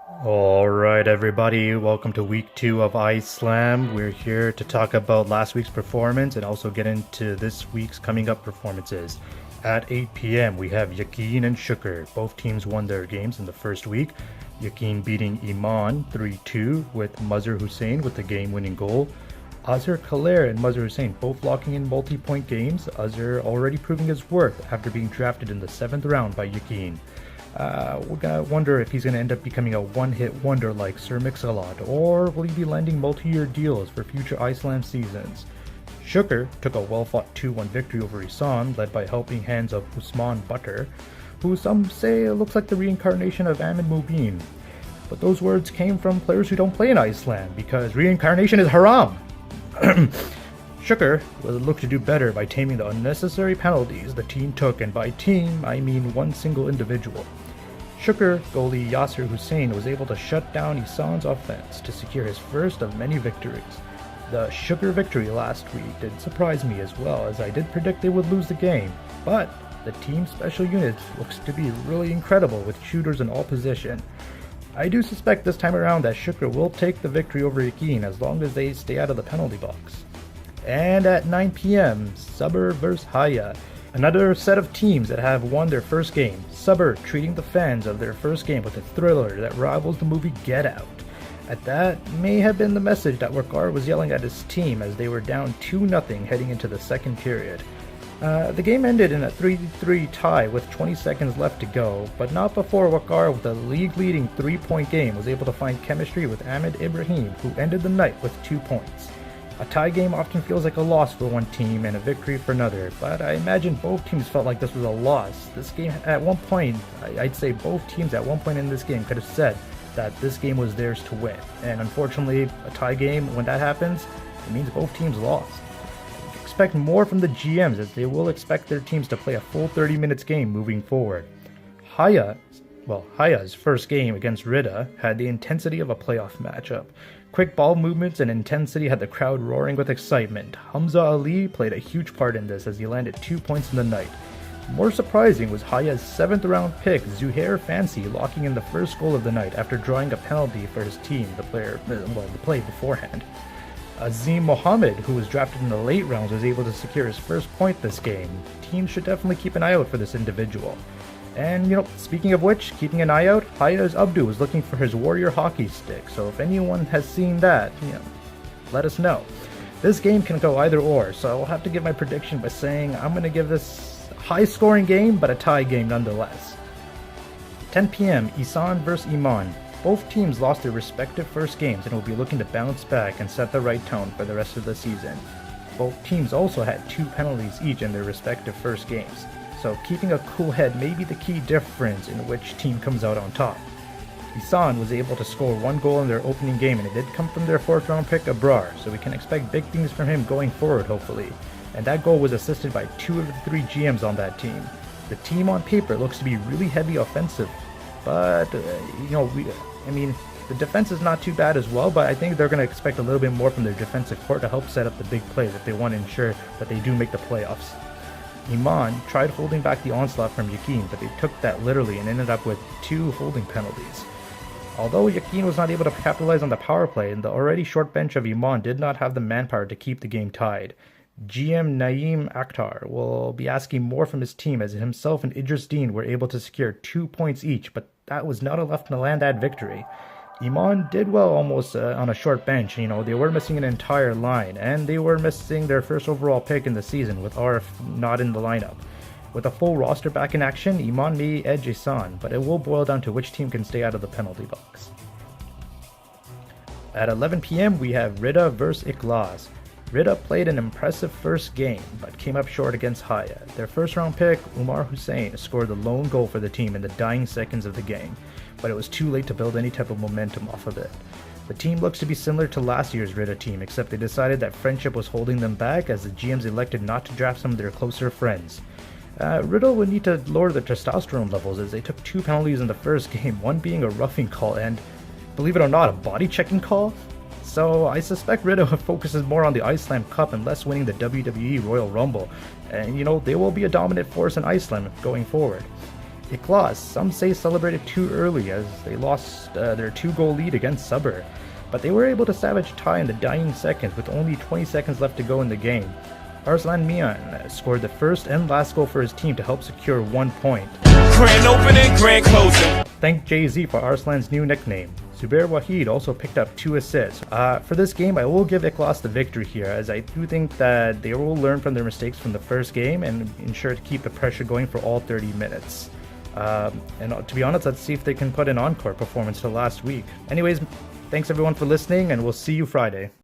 Alright, everybody, welcome to week 2 of Ice Slam. We're here to talk about last week's performance and also get into this week's coming up performances. At 8 p.m., we have Yakin and Shukr. Both teams won their games in the first week. Yakin beating Iman 3-2 with Mazhar Hussain with the game winning goal. Azhar Khaler and Mazhar Hussain both locking in multi-point games. Azhar already proving his worth after being drafted in the 7th round by Yakin. We're gonna wonder if he's gonna end up becoming a one-hit wonder like Sir Mix-a-Lot, or will he be landing multi-year deals for future Ice Slam seasons? Shukr took a well-fought 2-1 victory over Isan, led by helping hands of Usman Butter, who some say looks like the reincarnation of Ahmed Mubin. But those words came from players who don't play in Ice Slam, because reincarnation is haram! Shukr will look to do better by taming the unnecessary penalties the team took, and by team, I mean one single individual. Shukr goalie Yasser Hussain was able to shut down Isan's offense to secure his first of many victories. The Shukr victory last week did surprise me as well, as I did predict they would lose the game, but the team's special unit looks to be really incredible with shooters in all positions. I do suspect this time around that Shukr will take the victory over Yakin as long as they stay out of the penalty box. And at 9 p.m., Sabr vs Haya. Another set of teams that have won their first game. Sabr treating the fans of their first game with a thriller that rivals the movie Get Out. At that may have been the message that Waqar was yelling at his team as they were down 2-0 heading into the second period. The game ended in a 3-3 tie with 20 seconds left to go, but not before Waqar, with a league-leading 3-point game, was able to find chemistry with Ahmed Ibrahim, who ended the night with 2 points. A tie game often feels like a loss for one team and a victory for another, but I imagine both teams felt like this was a loss. This game, at one point, I'd say both teams at one point in this game could have said that this game was theirs to win. And unfortunately, a tie game, when that happens, it means both teams lost. Expect more from the GMs, as they will expect their teams to play a full 30 minutes game moving forward. Haya's first game against Rida had the intensity of a playoff matchup. Quick ball movements and intensity had the crowd roaring with excitement. Hamza Ali played a huge part in this as he landed 2 points in the night. More surprising was Haya's 7th round pick, Zuhair Fancy, locking in the first goal of the night after drawing a penalty for his team, the play beforehand. Azim Mohammed, who was drafted in the late rounds, was able to secure his first point this game. Teams should definitely keep an eye out for this individual. And, speaking of which, keeping an eye out, Haya's Abdu was looking for his warrior hockey stick, so if anyone has seen that, let us know. This game can go either or, so I'll have to give my prediction by saying I'm going to give this a high-scoring game, but a tie game nonetheless. 10 p.m., Isan vs Iman. Both teams lost their respective first games and will be looking to bounce back and set the right tone for the rest of the season. Both teams also had 2 penalties each in their respective first games, so keeping a cool head may be the key difference in which team comes out on top. Isan was able to score 1 goal in their opening game, and it did come from their 4th round pick Abrar, so we can expect big things from him going forward hopefully. And that goal was assisted by 2 of the 3 GMs on that team. The team on paper looks to be really heavy offensive, but the defense is not too bad as well, but I think they're going to expect a little bit more from their defensive core to help set up the big plays if they want to ensure that they do make the playoffs. Iman tried holding back the onslaught from Yakin, but they took that literally and ended up with 2 holding penalties. Although Yakin was not able to capitalize on the power play, the already short bench of Iman did not have the manpower to keep the game tied. GM Naeem Akhtar will be asking more from his team, as himself and Idris Dean were able to secure 2 points each, but that was not enough to land that victory. Iman did well almost on a short bench. They were missing an entire line, and they were missing their first overall pick in the season with RF not in the lineup. With a full roster back in action, Iman may edge Isan, but it will boil down to which team can stay out of the penalty box. At 11 p.m. we have Rida vs Ikhlas. Rida played an impressive first game, but came up short against Haya. Their first round pick, Umar Hussain, scored the lone goal for the team in the dying seconds of the game, but it was too late to build any type of momentum off of it. The team looks to be similar to last year's Rida team, except they decided that friendship was holding them back, as the GMs elected not to draft some of their closer friends. Rida would need to lower their testosterone levels, as they took 2 penalties in the first game, one being a roughing call and, believe it or not, a body checking call. So I suspect Rida focuses more on the Ice Slam Cup and less winning the WWE Royal Rumble, and they will be a dominant force in Ice Slam going forward. Iklas, some say celebrated too early as they lost their 2-goal lead against Sabur, but they were able to salvage a tie in the dying seconds with only 20 seconds left to go in the game. Arslan Mian scored the first and last goal for his team to help secure 1 point. Grand opening, grand closing. Thank Jay-Z for Arslan's new nickname. Zubair Wahid also picked up 2 assists. For this game, I will give Iklas the victory here, as I do think that they will learn from their mistakes from the first game and ensure to keep the pressure going for all 30 minutes. And to be honest, let's see if they can put an encore performance to last week. Anyways, thanks everyone for listening, and we'll see you Friday.